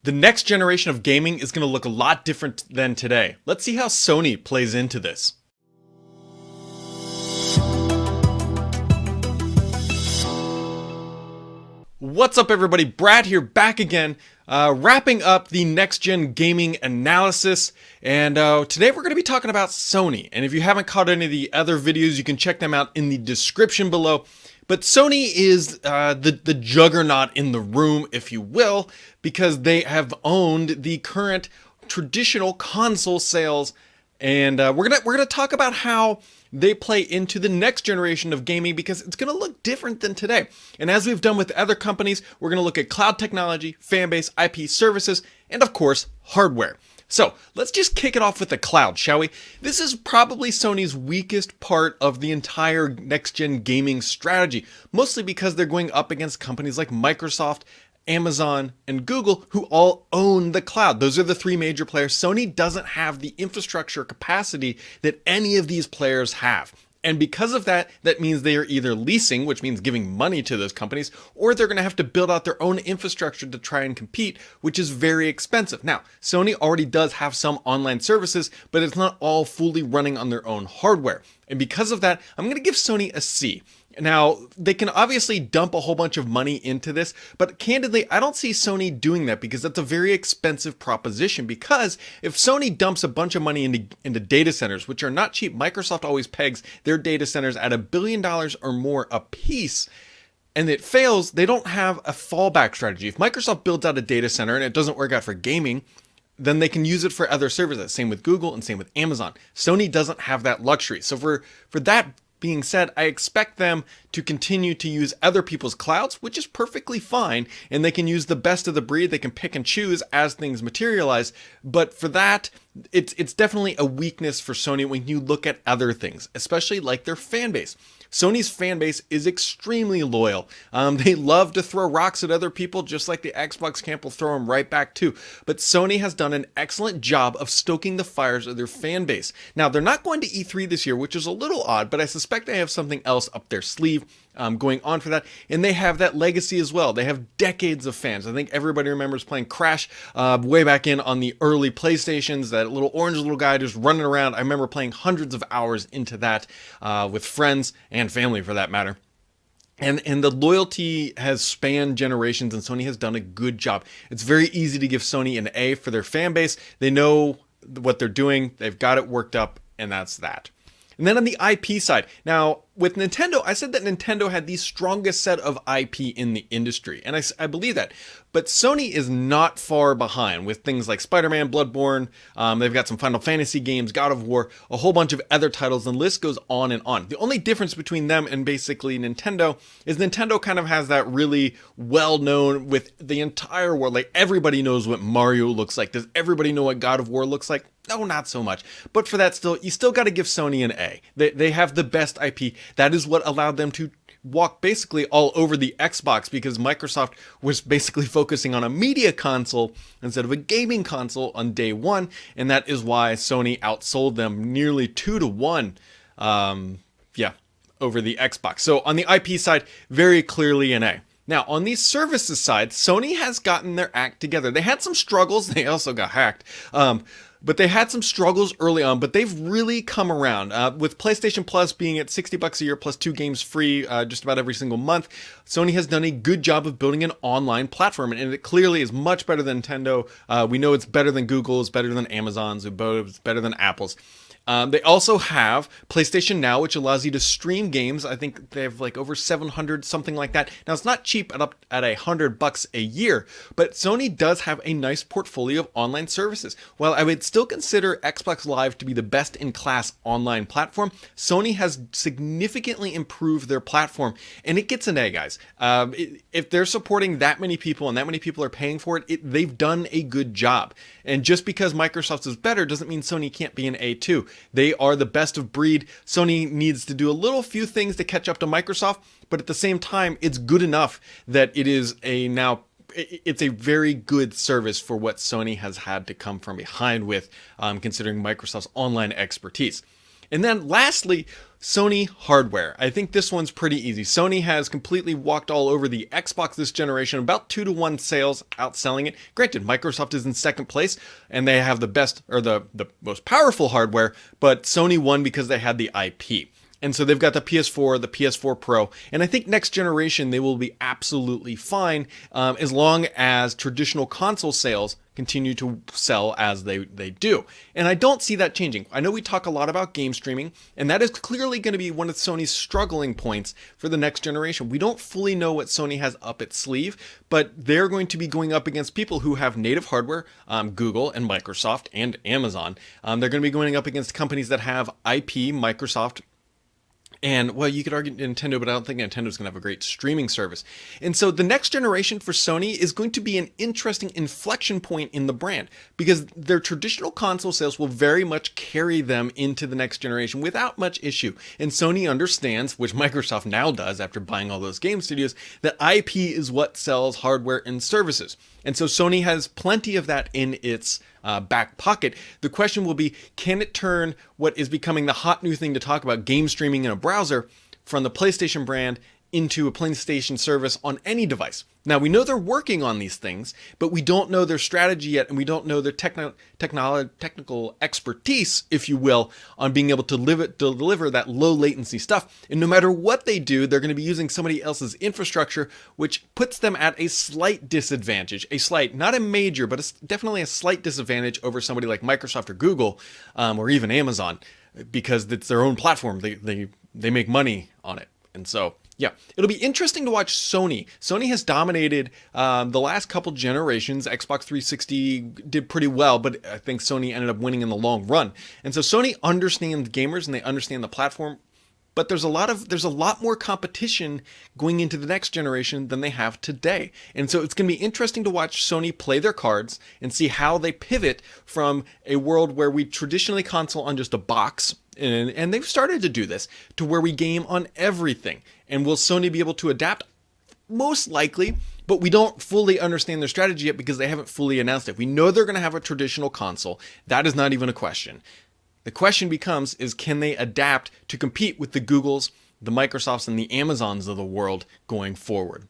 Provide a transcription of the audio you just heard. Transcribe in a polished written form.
The next generation of gaming is going to look a lot different than today. Let's see how Sony plays into this. What's up, everybody? Brad here, back again, wrapping up the next-gen gaming analysis, and today we're going to be talking about Sony. And if you haven't caught any of the other videos, you can check them out in the description below. But Sony is the juggernaut in the room, if you will, because they have owned the current traditional console sales, and we're gonna talk about how they play into the next generation of gaming, because it's going to look different than today. And as we've done with other companies, we're going to look at cloud technology, fan base, IP services, and of course, hardware. So let's just kick it off with the cloud, shall we? This is probably Sony's weakest part of the entire next-gen gaming strategy, mostly because they're going up against companies like Microsoft, Amazon, and Google, who all own the cloud. Those are the three major players. Sony doesn't have the infrastructure capacity that any of these players have. And because of that, that means they are either leasing, which means giving money to those companies, or they're going to have to build out their own infrastructure to try and compete, which is very expensive. Now, Sony already does have some online services, but it's not all fully running on their own hardware. And because of that, I'm going to give Sony a C. Now, they can obviously dump a whole bunch of money into this, but candidly, I don't see Sony doing that, because that's a very expensive proposition. Because if Sony dumps a bunch of money into data centers, which are not cheap, Microsoft always pegs their data centers at $1 billion or more a piece, and it fails, they don't have a fallback strategy. If Microsoft builds out a data center and it doesn't work out for gaming, then they can use it for other services. Same with Google and same with Amazon. Sony doesn't have that luxury. So for that being said, I expect them to continue to use other people's clouds, which is perfectly fine, and they can use the best of the breed. They can pick and choose as things materialize, but for that, it's definitely a weakness for Sony when you look at other things, especially like their fan base. Sony's fan base is extremely loyal. They love to throw rocks at other people, just like the Xbox camp will throw them right back too. But Sony has done an excellent job of stoking the fires of their fan base. Now, they're not going to E3 this year, which is a little odd, but I suspect they have something else up their sleeve going on for that. And they have that legacy as well. They have decades of fans. I think everybody remembers playing Crash way back on the early PlayStations, that little orange little guy just running around. I remember playing hundreds of hours into that with friends and family, for that matter. And the loyalty has spanned generations, and Sony has done a good job. It's very easy to give Sony an A for their fan base. They know what they're doing. They've got it worked up, and that's that. And then on the IP side, now with Nintendo, I said that Nintendo had the strongest set of IP in the industry, and I believe that. But Sony is not far behind with things like Spider-Man, Bloodborne. They've got some Final Fantasy games, God of War, a whole bunch of other titles, and the list goes on and on. The only difference between them and basically Nintendo is Nintendo kind of has that really well-known with the entire world. Like, everybody knows what Mario looks like. Does everybody know what God of War looks like? No, not so much. But for that, you still got to give Sony an A. They have the best IP. That is what allowed them to walk basically all over the Xbox, because Microsoft was basically focusing on a media console instead of a gaming console on day one, and that is why Sony outsold them nearly 2-1 over the Xbox. So on the IP side, very clearly an A. Now, on the services side, Sony has gotten their act together. They had some struggles. They also got hacked. But they had some struggles early on, but they've really come around. With PlayStation Plus being at $60 a year plus 2 games free just about every single month, Sony has done a good job of building an online platform, and it clearly is much better than Nintendo. We know it's better than Google's, better than Amazon's, it's better than Apple's. They also have PlayStation Now, which allows you to stream games. I think they have like over 700, something like that. Now, it's not cheap at $100 a year, but Sony does have a nice portfolio of online services. While I would still consider Xbox Live to be the best in class online platform, Sony has significantly improved their platform, and it gets an A, guys. If they're supporting that many people and that many people are paying for it, they've done a good job. And just because Microsoft is better doesn't mean Sony can't be an A too. They are the best of breed. Sony needs to do a few things to catch up to Microsoft, but at the same time, it's good enough that it's a very good service for what Sony has had to come from behind with, considering Microsoft's online expertise. And then lastly, Sony hardware. I think this one's pretty easy. Sony has completely walked all over the Xbox this generation, about 2-to-1 sales outselling it. Granted, Microsoft is in second place and they have the best or the most powerful hardware, but Sony won because they had the IP. And so they've got the PS4, the PS4 Pro, and I think next generation they will be absolutely fine as long as traditional console sales continue to sell as they do. And I don't see that changing. I know we talk a lot about game streaming, and that is clearly going to be one of Sony's struggling points for the next generation. We don't fully know what Sony has up its sleeve, but they're going to be going up against people who have native hardware, Google and Microsoft and Amazon. They're going to be going up against companies that have IP, Microsoft, and, well, you could argue Nintendo, but I don't think Nintendo's going to have a great streaming service. And so the next generation for Sony is going to be an interesting inflection point in the brand because their traditional console sales will very much carry them into the next generation without much issue. And Sony understands, which Microsoft now does after buying all those game studios, that IP is what sells hardware and services. And so Sony has plenty of that in its back pocket. The question will be, can it turn what is becoming the hot new thing to talk about, game streaming in a browser, from the PlayStation brand into a PlayStation service on any device? Now, we know they're working on these things, but we don't know their strategy yet, and we don't know their technical expertise, if you will, on being able to deliver that low latency stuff. And no matter what they do, they're going to be using somebody else's infrastructure, which puts them at a slight disadvantage. A slight, not a major, but definitely a slight disadvantage over somebody like Microsoft or Google, or even Amazon, because it's their own platform. They make money on it. And so, yeah, it'll be interesting to watch Sony. Sony has dominated the last couple generations. Xbox 360 did pretty well, but I think Sony ended up winning in the long run. And so Sony understands gamers and they understand the platform, but there's a lot more competition going into the next generation than they have today. And so it's going to be interesting to watch Sony play their cards and see how they pivot from a world where we traditionally console on just a box, and they've started to do this, to where we game on everything. And will Sony be able to adapt? Most likely, but we don't fully understand their strategy yet because they haven't fully announced it. We know they're going to have a traditional console. That is not even a question. The question becomes, can they adapt to compete with the Googles, the Microsofts, and the Amazons of the world going forward?